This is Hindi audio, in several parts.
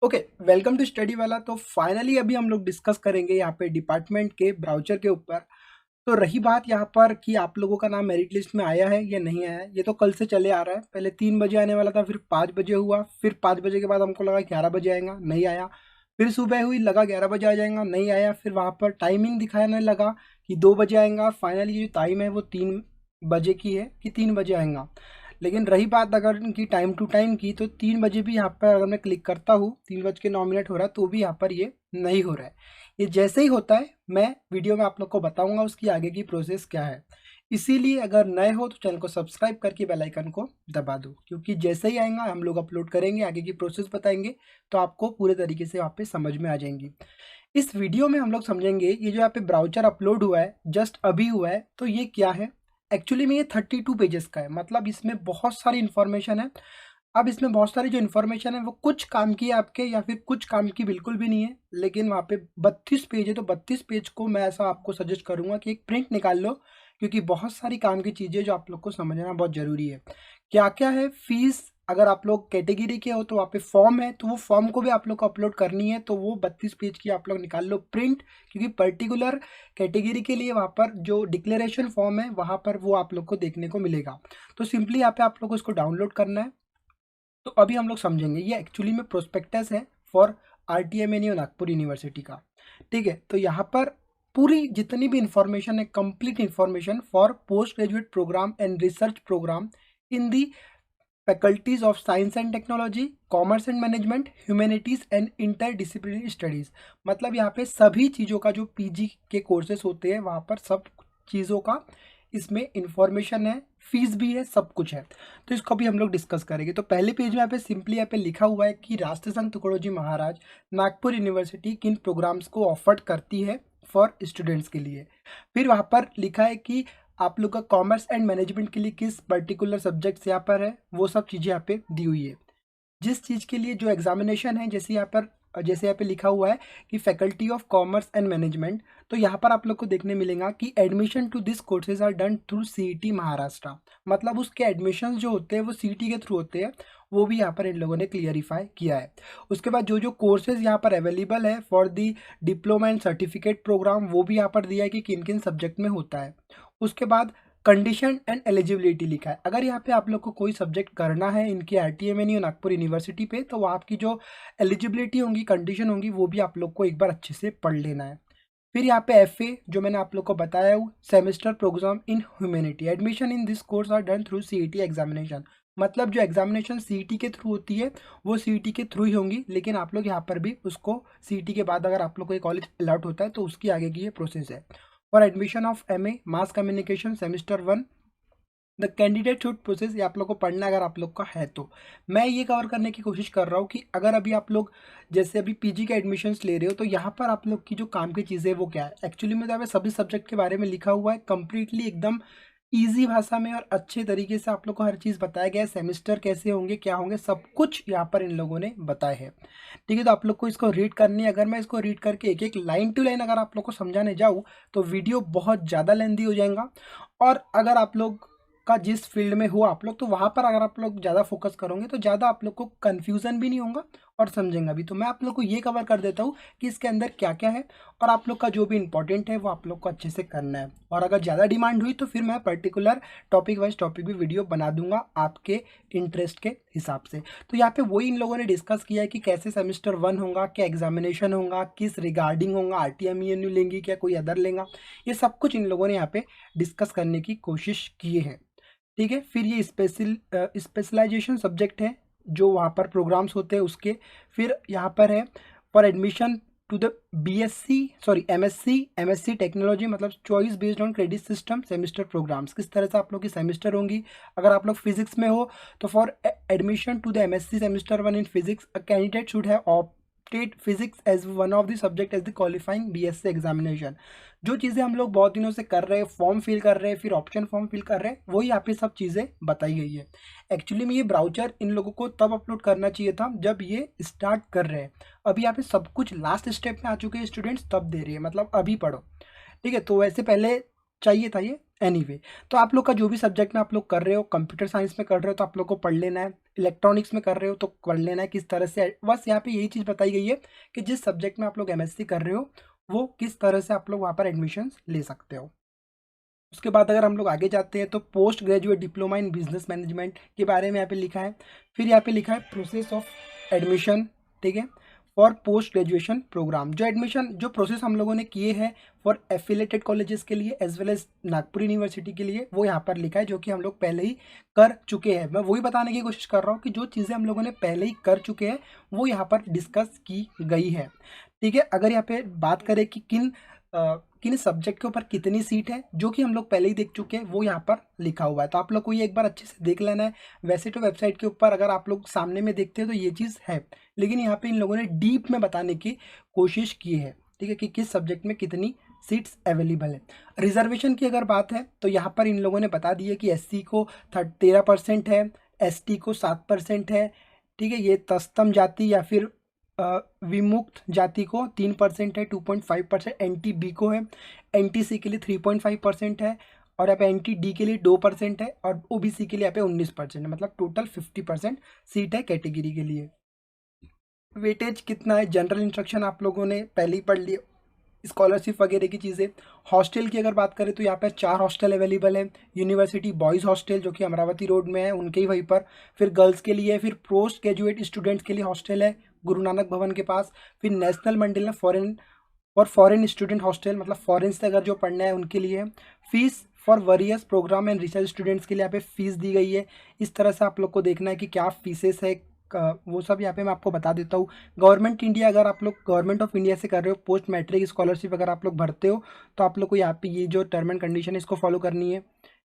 ओके, वेलकम टू स्टडी वाला। तो फाइनली अभी हम लोग डिस्कस करेंगे यहाँ पे डिपार्टमेंट के ब्राउचर के ऊपर। तो रही बात यहाँ पर कि आप लोगों का नाम मेरिट लिस्ट में आया है या नहीं आया है, ये तो कल से चले आ रहा है। पहले 3 बजे आने वाला था, फिर 5 बजे हुआ, फिर 5 बजे के बाद हमको लगा 11 बजे आएगा, नहीं आया। फिर सुबह हुई, लगा 11 बजे आ जाएगा, नहीं आया। फिर वहाँ पर टाइमिंग दिखाने लगा कि 2 बजे आएगा। फाइनली जो टाइम है वो 3 बजे की है कि 3 बजे आएगा। लेकिन रही बात अगर इनकी टाइम टू टाइम की, तो 3 बजे भी यहाँ पर अगर मैं क्लिक करता हूँ, 3 बज के 9 मिनट हो रहा है, तो भी यहाँ पर ये नहीं हो रहा है। ये जैसे ही होता है मैं वीडियो में आप लोग को बताऊंगा उसकी आगे की प्रोसेस क्या है। इसीलिए अगर नए हो तो चैनल को सब्सक्राइब करके बेल आइकन को दबा दो, क्योंकि जैसे ही आएगा हम लोग अपलोड करेंगे, आगे की प्रोसेस बताएंगे, तो आपको पूरे तरीके से वहाँ पे समझ में आ जाएंगी। इस वीडियो में हम लोग समझेंगे ये जो यहाँ पे ब्राउचर अपलोड हुआ है, जस्ट अभी हुआ है, तो ये क्या है। एक्चुअली में ये 32 पेजेस का है, मतलब इसमें बहुत सारी इन्फॉर्मेशन है। अब इसमें बहुत सारी जो इन्फॉर्मेशन है वो कुछ काम की है आपके, या फिर कुछ काम की बिल्कुल भी नहीं है। लेकिन वहाँ पे 32 पेज है, तो 32 पेज को मैं ऐसा आपको सजेस्ट करूँगा कि एक प्रिंट निकाल लो, क्योंकि बहुत सारी काम की चीज़ें जो आप लोग को समझना बहुत ज़रूरी है। क्या क्या है फीस, अगर आप लोग कैटेगरी के हो तो वहाँ पे फॉर्म है, तो वो फॉर्म को भी आप लोग को अपलोड करनी है, तो वो 32 पेज की आप लोग निकाल लो प्रिंट, क्योंकि पर्टिकुलर कैटेगरी के लिए वहाँ पर जो डिक्लेरेशन फॉर्म है वहाँ पर वो आप लोग को देखने को मिलेगा। तो सिंपली यहाँ पे आप लोग को इसको डाउनलोड करना है। तो अभी हम लोग समझेंगे, ये एक्चुअली में प्रोस्पेक्टस है फॉर RTMNU नागपुर यूनिवर्सिटी का। ठीक है, तो यहाँ पर पूरी जितनी भी इंफॉर्मेशन है, complete information for post graduate programme and research programme in the faculties of science and technology, commerce and management, humanities and interdisciplinary studies. मतलब यहाँ पे सभी चीज़ों का जो पीजी के कोर्सेज होते हैं वहाँ पर सब चीज़ों का इसमें इंफॉर्मेशन है, फीस भी है, सब कुछ है। तो इसको भी हम लोग डिस्कस करेंगे। तो पहले पेज में यहाँ पे सिंपली यहाँ पे लिखा हुआ है कि राष्ट्रसंघ तुकडोजी महाराज नागपुर यूनिवर्सिटी किन प्रोग्राम्स को ऑफर करती है फॉर स्टूडेंट्स के लिए। फिर वहाँ पर लिखा है कि आप लोग का कॉमर्स एंड मैनेजमेंट के लिए किस पर्टिकुलर सब्जेक्ट्स यहाँ पर है, वो सब चीज़ें यहाँ पे दी हुई है। जिस चीज़ के लिए जो एग्जामिनेशन है, जैसे यहाँ पे लिखा हुआ है कि faculty of commerce and management, तो यहाँ पर आप लोग को देखने मिलेगा कि admission to this courses are done through CET Maharashtra. मतलब उसके एडमिशन जो होते हैं वो CET के थ्रू होते हैं, वो भी यहाँ पर इन लोगों ने क्लियरिफाई किया है। उसके बाद जो जो कोर्सेज यहाँ पर अवेलेबल है for the diploma and certificate programme, वो भी यहाँ पर दिया है कि किन किन सब्जेक्ट में होता है। उसके बाद कंडीशन एंड एलिजिबिलिटी लिखा है। अगर यहाँ पे आप लोग को कोई सब्जेक्ट करना है इनकी RTMNU नागपुर यूनिवर्सिटी पे, तो वहाँ आपकी जो एलिजिबिलिटी होंगी, कंडीशन होंगी, वो भी आप लोग को एक बार अच्छे से पढ़ लेना है। फिर यहाँ पे FA जो मैंने आप लोग को बताया वो semester programme in humanity, admission in this course are done through CET examination. मतलब जो एग्जामिनेशन CET के थ्रू होती है वो CET के थ्रू ही होंगी, लेकिन आप लोग यहाँ पर भी उसको CET के बाद अगर आप लोग को एक कॉलेज अलॉट होता है तो उसकी आगे की ये प्रोसेस है। For admission of MA mass communication semester 1 the candidate should process, ये आप लोग को पढ़ना है अगर आप लोग का है तो। मैं ये कवर करने की कोशिश कर रहा हूँ कि अगर अभी आप लोग जैसे अभी पीजी के एडमिशन्स ले रहे हो, तो यहाँ पर आप लोग की जो काम की चीज़ें वो क्या है। एक्चुअली में तो यहाँ पे सभी सब्जेक्ट के बारे में लिखा हुआ है, कंप्लीटली एकदम ईजी भाषा में और अच्छे तरीके से आप लोग को हर चीज़ बताया गया है। सेमेस्टर कैसे होंगे, क्या होंगे, सब कुछ यहाँ पर इन लोगों ने बताया है। ठीक है, तो आप लोग को इसको रीड करनी है। अगर मैं इसको रीड करके एक एक लाइन टू लाइन अगर आप लोग को समझाने जाऊँ तो वीडियो बहुत ज़्यादा लेंदी हो जाएगा। और अगर आप लोग का जिस फील्ड में हो आप लोग, तो वहाँ पर अगर आप लोग ज़्यादा फोकस करोगे तो ज़्यादा आप लोग को कन्फ्यूज़न भी नहीं होगा और समझेंगे भी। तो मैं आप लोग को ये कवर कर देता हूँ कि इसके अंदर क्या क्या है, और आप लोग का जो भी इंपॉर्टेंट है वो आप लोग को अच्छे से करना है। और अगर ज़्यादा डिमांड हुई तो फिर मैं पर्टिकुलर टॉपिक वाइज टॉपिक भी वीडियो बना दूंगा आपके इंटरेस्ट के हिसाब से। तो यहाँ पे वही इन लोगों ने डिस्कस किया है कि कैसे सेमेस्टर 1 होगा, क्या एग्जामिनेशन होगा, किस रिगार्डिंग होगा, RTMNU लेंगी क्या कोई अदर लेगा, ये सब कुछ इन लोगों ने यहाँ पे डिस्कस करने की कोशिश की है। ठीक है, फिर ये स्पेशलाइजेशन सब्जेक्ट है जो वहाँ पर प्रोग्राम्स होते हैं उसके। फिर यहाँ पर है for admission to the MSc technology, मतलब choice based on credit system semester programmes, किस तरह से आप लोग की सेमेस्टर होंगी। अगर आप लोग फिजिक्स में हो तो for admission to the MSc semester 1 in physics a candidate should have opted physics as one of the subject as the qualifying BSc examination. जो चीज़ें हम लोग बहुत दिनों से कर रहे हैं, फॉर्म फिल कर रहे हैं, फिर ऑप्शन फॉर्म फिल कर रहे हैं, वही यहाँ पे सब चीज़ें बताई गई है। एक्चुअली में ये ब्राउचर इन लोगों को तब अपलोड करना चाहिए था जब ये स्टार्ट कर रहे हैं। अभी यहाँ पे सब कुछ लास्ट स्टेप में आ चुके हैं, स्टूडेंट्स तब दे रही है, मतलब अभी पढ़ो। ठीक है, तो वैसे पहले चाहिए था ये। एनीवे, तो आप लोग का जो भी सब्जेक्ट में आप लोग कर रहे हो, कंप्यूटर साइंस में कर रहे हो तो आप लोग को पढ़ लेना है। इलेक्ट्रॉनिक्स में कर रहे हो तो कर लेना है किस तरह से, बस यहाँ पे यही चीज़ बताई गई है कि जिस सब्जेक्ट में आप लोग एमएससी कर रहे हो वो किस तरह से आप लोग वहाँ पर एडमिशन्स ले सकते हो। उसके बाद अगर हम लोग आगे जाते हैं तो post graduate diploma in business management के बारे में यहाँ पे लिखा है। फिर यहाँ पे लिखा है प्रोसेस ऑफ एडमिशन, ठीक है, फॉर पोस्ट ग्रेजुएशन प्रोग्राम। जो एडमिशन जो प्रोसेस हम लोगों ने किए हैं फॉर एफिलेटेड कॉलेजेस के लिए as well as Nagpur university के लिए, वो यहाँ पर लिखा है, जो कि हम लोग पहले ही कर चुके हैं। मैं वही बताने की कोशिश कर रहा हूँ कि जो चीज़ें हम लोगों ने पहले ही कर चुके हैं वो यहाँ पर डिस्कस की गई है, ठीक है। अगर यहाँ पे बात करें कि किन सब्जेक्ट के ऊपर कितनी सीट है, जो कि हम लोग पहले ही देख चुके हैं, वो यहाँ पर लिखा हुआ है, तो आप लोग को ये एक बार अच्छे से देख लेना है। वैसे तो वेबसाइट के ऊपर अगर आप लोग सामने में देखते हैं तो ये चीज़ है, लेकिन यहाँ पे इन लोगों ने डीप में बताने की कोशिश की है, ठीक है, कि किस सब्जेक्ट में कितनी सीट्स अवेलेबल है। रिजर्वेशन की अगर बात है तो यहाँ पर इन लोगों ने बता दी है कि SC को 13% है, ST को 7% है, ठीक है। ये तस्तम जाति या फिर विमुक्त जाति को 3% है, 2.5% NTB को है, NTC के लिए 3.5% है, और यहाँ पे NTD के लिए 2% है, और OBC के लिए यहाँ पे 19% है, मतलब टोटल 50% सीट है कैटेगरी के लिए। वेटेज कितना है, जनरल इंस्ट्रक्शन आप लोगों ने पहले ही पढ़ लिया, स्कॉलरशिप वगैरह की चीज़ें। हॉस्टल की अगर बात करें तो यहाँ पर 4 हॉस्टल अवेलेबल है। यूनिवर्सिटी बॉयज़ हॉस्टल जो कि अमरावती रोड में है, उनके ही वहीं पर। फिर गर्ल्स के लिए, फिर पोस्ट ग्रेजुएट स्टूडेंट्स के लिए हॉस्टल है गुरु नानक भवन के पास। फिर national Mandela foreign student hostel, मतलब फॉरेन से अगर जो पढ़ना है उनके लिए। Fees for various programme and research students के लिए यहाँ पे फीस दी गई है। इस तरह से आप लोग को देखना है कि क्या फीसेस है, वो सब यहाँ पे मैं आपको बता देता हूँ। गवर्नमेंट इंडिया, अगर आप लोग गवर्नमेंट ऑफ इंडिया से कर रहे हो पोस्ट मैट्रिक स्कॉलरशिप अगर आप लोग भरते हो तो आप लोग को यहाँ पे ये जो टर्म एंड कंडीशन है इसको फॉलो करनी है,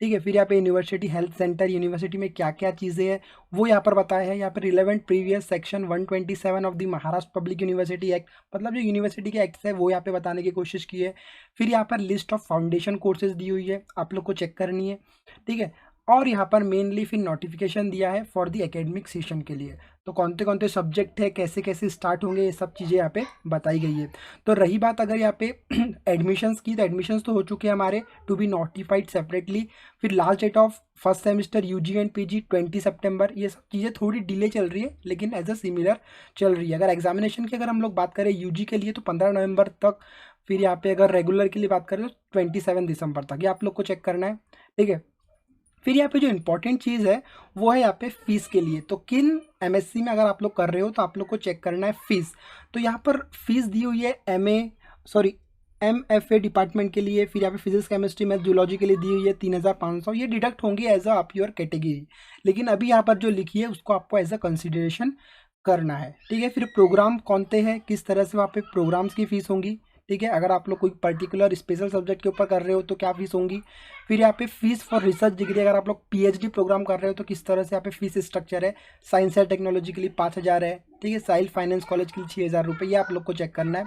ठीक है। फिर यहाँ पे यूनिवर्सिटी हेल्थ सेंटर, यूनिवर्सिटी में क्या क्या चीज़ें हैं वो यहाँ पर बताया है। यहाँ पर relevant previous section 127 of the Maharashtra public university act, मतलब जो यूनिवर्सिटी के एक्ट है वो यहाँ पे बताने की कोशिश की है। फिर यहाँ पर लिस्ट ऑफ फाउंडेशन कोर्सेज दी हुई है, आप लोग को चेक करनी है, ठीक है। और यहाँ पर मेनली फिर नोटिफिकेशन दिया है फॉर द एकेडमिक सेशन के लिए, तो कौन से सब्जेक्ट है, कैसे कैसे स्टार्ट होंगे, ये सब चीज़ें यहाँ पे बताई गई है। तो रही बात अगर यहाँ पे एडमिशन्स की, तो एडमिशन्स तो हो चुके हैं हमारे, टू बी नोटिफाइड सेपरेटली। फिर last date of first semester UG and PG 20 सितंबर। ये सब चीज़ें थोड़ी डिले चल रही है लेकिन एज अ सिमिलर चल रही है। अगर एग्जामिनेशन की अगर हम लोग बात करें UG के लिए तो 15 नवंबर तक। फिर यहाँ पे अगर रेगुलर के लिए बात करें तो 27 दिसंबर तक, ये आप लोग को चेक करना है, ठीक है। फिर यहाँ पे जो इम्पोर्टेंट चीज़ है वो है यहाँ पे फीस के लिए। तो किन MSc में अगर आप लोग कर रहे हो तो आप लोग को चेक करना है फीस। तो यहाँ पर फीस दी हुई है MFA डिपार्टमेंट के लिए। फिर यहाँ पे फिजिक्स केमिस्ट्री मैथ जूलॉजी के लिए दी हुई है 3500। ये डिडक्ट होंगी एज अ आप योर कैटेगरी, लेकिन अभी यहाँ पर जो लिखी है उसको आपको एज अ कंसिडरेशन करना है, ठीक है। फिर प्रोग्राम कौन से हैं, किस तरह से वहाँ पे प्रोग्राम्स की फ़ीस होंगी, ठीक है। अगर आप लोग कोई पर्टिकुलर स्पेशल सब्जेक्ट के ऊपर कर रहे हो तो क्या फीस होंगी। फिर यहाँ पे फीस फॉर रिसर्च डिग्री, अगर आप लोग PhD प्रोग्राम कर रहे हो तो किस तरह से यहाँ पे फीस स्ट्रक्चर है। साइंस एंड टेक्नोलॉजी के लिए 5000 है, ठीक है। साइल फाइनेंस कॉलेज के लिए 6000 रुपये, ये आप लोग को चेक करना है।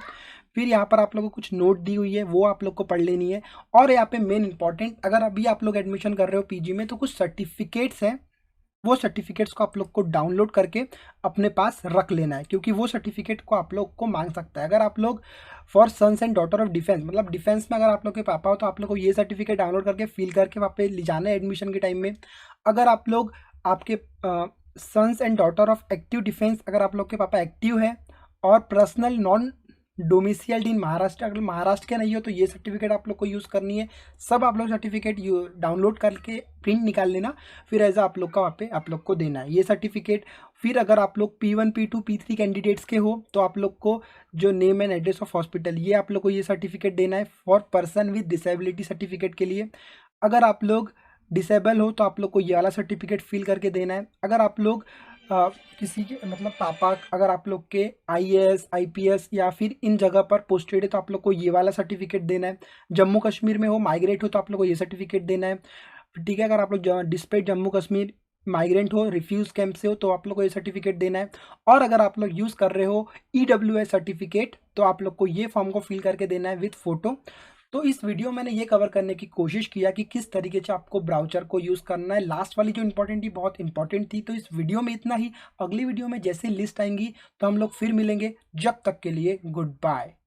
फिर यहाँ पर आप लोग को कुछ नोट दी हुई है वो आप लोग को पढ़ लेनी है। और यहाँ पे मेन इंपॉर्टेंट, अगर अभी आप लोग एडमिशन कर रहे हो PG में तो कुछ सर्टिफिकेट्स हैं, वो सर्टिफिकेट्स को आप लोग को डाउनलोड करके अपने पास रख लेना है, क्योंकि वो सर्टिफिकेट को आप लोग को मांग सकता है। अगर आप लोग for sons and daughter of defence, मतलब डिफेंस में अगर आप लोग के पापा हो तो आप लोग को ये सर्टिफिकेट डाउनलोड करके फिल करके वहाँ पे ले जाना है एडमिशन के टाइम में। अगर आप लोग आपके sons and daughter of active defence, अगर आप लोग के पापा एक्टिव है और personal non domiciled in Maharashtra, अगर महाराष्ट्र के नहीं हो तो ये सर्टिफिकेट आप लोग को यूज़ करनी है। सब आप लोग सर्टिफिकेट डाउनलोड करके प्रिंट निकाल लेना, फिर एज आप लोग का वहाँ पे आप लोग को देना है ये सर्टिफिकेट। फिर अगर आप लोग P1 P2 P3 कैंडिडेट्स के हो तो आप लोग को जो name and address of hospital, ये आप लोग को ये सर्टिफिकेट देना है for person with disability certificate के लिए। अगर आप लोग डिसेबल हो तो आप लोग को ये वाला सर्टिफिकेट फिल करके देना है। अगर आप लोग किसी के मतलब पापा अगर आप लोग के IAS IPS या फिर इन जगह पर पोस्टेड है तो आप लोग को ये वाला सर्टिफिकेट देना है। जम्मू कश्मीर में हो, माइग्रेट हो तो आप लोग को ये सर्टिफिकेट देना है, ठीक है। अगर आप लोग डिस्पेट जम्मू कश्मीर माइग्रेंट हो, रिफ्यूज कैंप से हो तो आप लोग को ये सर्टिफिकेट देना है। और अगर आप लोग यूज़ कर रहे हो EWS सर्टिफिकेट तो आप लोग को ये फॉर्म को फिल करके देना है विथ फोटो। तो इस वीडियो मैंने ये कवर करने की कोशिश किया कि किस तरीके से आपको ब्राउचर को यूज़ करना है। लास्ट वाली जो इंपॉर्टेंट थी बहुत इंपॉर्टेंट थी, तो इस वीडियो में इतना ही। अगली वीडियो में जैसे लिस्ट आएंगी तो हम लोग फिर मिलेंगे, जब तक के लिए गुड बाय।